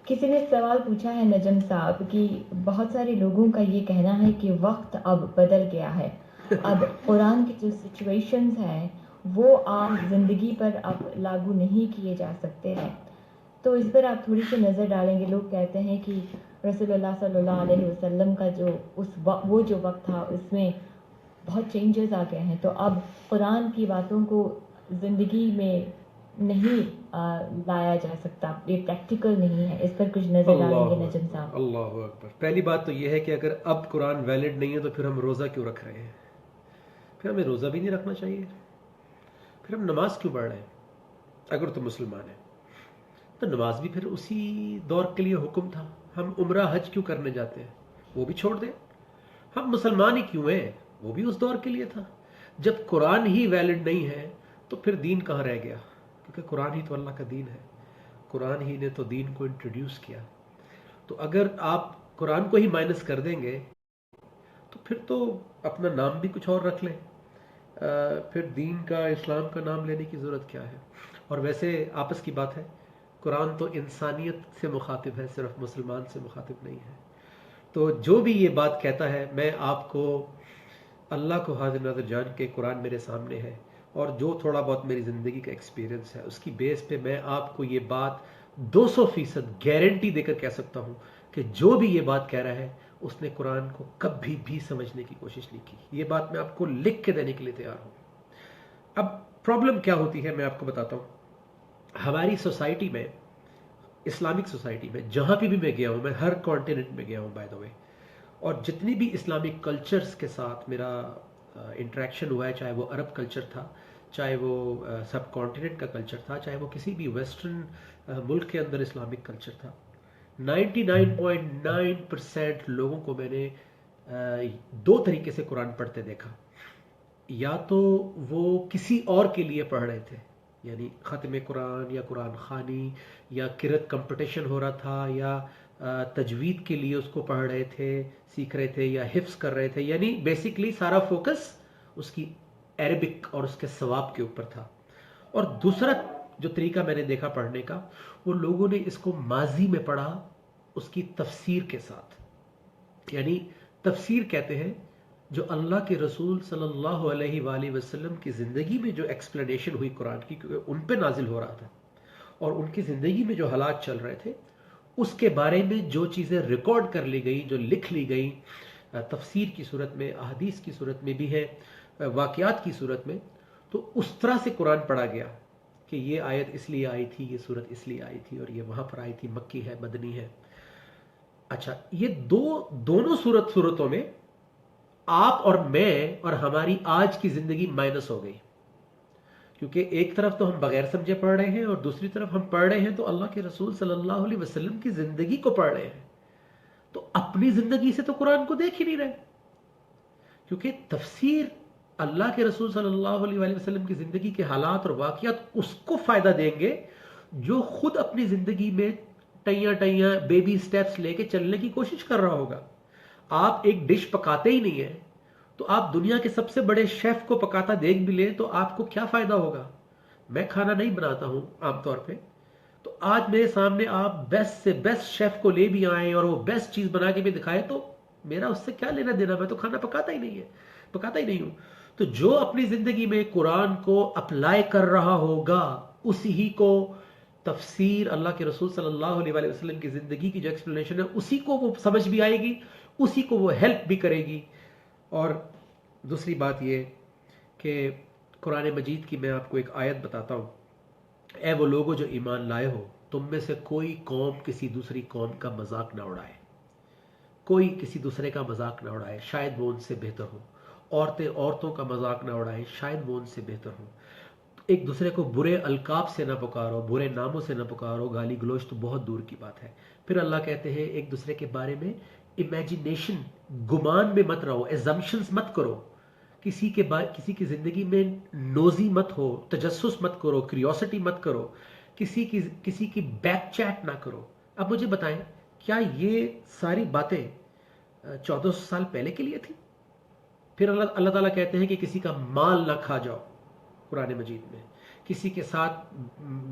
کسی نے سوال پوچھا ہے نجم صاحب کہ بہت سارے لوگوں کا یہ کہنا ہے کہ وقت اب بدل گیا ہے، اب قرآن کی جو سچویشنز ہیں وہ عام زندگی پر اب لاگو نہیں کیے جا سکتے ہیں، تو اس پر آپ تھوڑی سی نظر ڈالیں گے؟ لوگ کہتے ہیں کہ رسول اللہ صلی اللہ علیہ وسلم کا جو وہ جو وقت تھا اس میں بہت چینجز آ گئے ہیں، تو اب قرآن کی باتوں کو زندگی میں نہیں لایا جا سکتا، یہ پریکٹیکل نہیں ہے، اس پر کچھ نظر ڈالیں گے اللہ نجم اکبر، صاحب؟ اللہ اکبر. پہلی بات تو یہ ہے کہ اگر اب قرآن ویلڈ نہیں ہے تو پھر ہم روزہ کیوں رکھ رہے ہیں؟ پھر ہمیں روزہ بھی نہیں رکھنا چاہیے. پھر ہم نماز کیوں پڑھ رہے ہیں اگر تو مسلمان ہیں؟ تو نماز بھی پھر اسی دور کے لیے حکم تھا. ہم عمرہ حج کیوں کرنے جاتے ہیں؟ وہ بھی چھوڑ دیں. ہم مسلمان ہی کیوں ہیں؟ وہ بھی اس دور کے لیے تھا. جب قرآن ہی ویلڈ نہیں ہے تو پھر دین کہاں رہ گیا؟ کیونکہ قرآن ہی تو اللہ کا دین ہے، قرآن ہی نے تو دین کو انٹروڈیوس کیا. تو اگر آپ قرآن کو ہی مائنس کر دیں گے تو پھر تو اپنا نام بھی کچھ اور رکھ لیں. پھر دین کا، اسلام کا نام لینے کی ضرورت کیا ہے؟ اور ویسے آپس کی بات ہے، قرآن تو انسانیت سے مخاطب ہے، صرف مسلمان سے مخاطب نہیں ہے. تو جو بھی یہ بات کہتا ہے، میں آپ کو اللہ کو حاضر نظر جان کے قرآن میرے سامنے ہے اور جو تھوڑا بہت میری زندگی کا ایکسپیرینس ہے اس کی بیس پہ میں آپ کو یہ بات 200% گارنٹی دے کر کہہ سکتا ہوں کہ جو بھی یہ بات کہہ رہا ہے اس نے قرآن کو کبھی بھی سمجھنے کی کوشش نہیں کی. یہ بات میں آپ کو لکھ کے دینے کے لیے تیار ہوں. اب پرابلم کیا ہوتی ہے میں آپ کو بتاتا ہوں. ہماری سوسائٹی میں، اسلامک سوسائٹی میں، جہاں پہ بھی میں گیا ہوں، میں ہر کانٹیننٹ میں گیا ہوں بائی دا وے، اور جتنی بھی اسلامک کلچرز کے ساتھ میرا انٹریکشن ہوا ہے، چاہے وہ عرب کلچر تھا، چاہے وہ سب کانٹیننٹ کا کلچر تھا، چاہے وہ کسی بھی ویسٹرن ملک کے اندر اسلامک کلچر تھا، 99.9% لوگوں کو میں نے دو طریقے سے قرآن پڑھتے دیکھا. یا تو وہ کسی اور کے لیے پڑھ رہے تھے، یعنی ختم قرآن یا قرآن خوانی یا قرأت کمپٹیشن ہو رہا تھا، یا تجوید کے لیے اس کو پڑھ رہے تھے، سیکھ رہے تھے، یا حفظ کر رہے تھے. یعنی بیسیکلی سارا فوکس اس کی عربک اور اس کے ثواب کے اوپر تھا. اور دوسرا جو طریقہ میں نے دیکھا پڑھنے کا، وہ لوگوں نے اس کو ماضی میں پڑھا اس کی تفسیر کے ساتھ. یعنی تفسیر کہتے ہیں جو اللہ کے رسول صلی اللہ علیہ وآلہ وسلم کی زندگی میں جو ایکسپلینیشن ہوئی قرآن کی، کیونکہ ان پہ نازل ہو رہا تھا اور ان کی زندگی میں جو حالات چل رہے تھے اس کے بارے میں جو چیزیں ریکارڈ کر لی گئی، جو لکھ لی گئی تفسیر کی صورت میں، احادیث کی صورت میں بھی ہے، واقعات کی صورت میں، تو اس طرح سے قرآن پڑھا گیا کہ یہ آیت اس لیے آئی تھی، یہ صورت اس لیے آئی تھی، اور یہ وہاں پر آئی تھی، مکی ہے، مدنی ہے. اچھا، یہ دونوں صورتوں میں آپ اور میں اور ہماری آج کی زندگی مائنس ہو گئی. کیونکہ ایک طرف تو ہم بغیر سمجھے پڑھ رہے ہیں اور دوسری طرف ہم پڑھ رہے ہیں تو اللہ کے رسول صلی اللہ علیہ وسلم کی زندگی کو پڑھ رہے ہیں. تو اپنی زندگی سے تو قرآن کو دیکھ ہی نہیں رہے، کیونکہ تفسیر اللہ کے رسول صلی اللہ علیہ وآلہ وسلم کی زندگی کے حالات اور واقعات اس کو فائدہ دیں گے جو خود اپنی زندگی میں ٹیاں بیبی سٹیپس لے کے چلنے کی کوشش کر رہا ہوگا. آپ ایک ڈش پکاتے ہی نہیں ہیں تو آپ دنیا کے سب سے بڑے شیف کو پکاتا دیکھ بھی لیں تو آپ کو کیا فائدہ ہوگا؟ میں کھانا نہیں بناتا ہوں عام طور پہ، تو آج میرے سامنے آپ بیسٹ سے بیسٹ شیف کو لے بھی آئیں اور وہ بیسٹ چیز بنا کے بھی دکھائے تو میرا اس سے کیا لینا دینا؟ میں تو کھانا پکاتا ہی نہیں ہوں. تو جو اپنی زندگی میں قرآن کو اپلائی کر رہا ہوگا اسی ہی کو تفسیر اللہ کے رسول صلی اللہ علیہ وآلہ وسلم کی زندگی کی جو ایکسپلینیشن ہے اسی کو وہ سمجھ بھی آئے گی، اسی کو وہ ہیلپ بھی کرے گی. اور دوسری بات یہ کہ قرآن مجید کی میں آپ کو ایک آیت بتاتا ہوں. اے وہ لوگوں جو ایمان لائے ہو، تم میں سے کوئی قوم کسی دوسری قوم کا مذاق نہ اڑائے، کوئی کسی دوسرے کا مذاق نہ اڑائے، شاید وہ ان سے بہتر ہو. عورتیں عورتوں کا مذاق نہ اڑائیں، شاید وہ ان سے بہتر ہو. ایک دوسرے کو برے القاب سے نہ پکارو، برے ناموں سے نہ پکارو، گالی گلوچ تو بہت دور کی بات ہے. پھر اللہ کہتے ہیں ایک دوسرے کے بارے میں امیجینیشن، گمان میں مت رہو، ایزمپشنز مت کرو، کسی کی زندگی میں نوزی مت ہو، تجسس مت کرو، کریوسٹی مت کرو، کسی کی بیک چیٹ نہ کرو. اب مجھے بتائیں کیا یہ ساری باتیں 1400 سال پہلے کے لیے تھی؟ پھر اللہ تعالیٰ کہتے ہیں کہ کسی کا مال نہ کھا جاؤ قرآن مجید میں، کسی کے ساتھ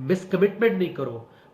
مس کمٹمنٹ نہیں کرو،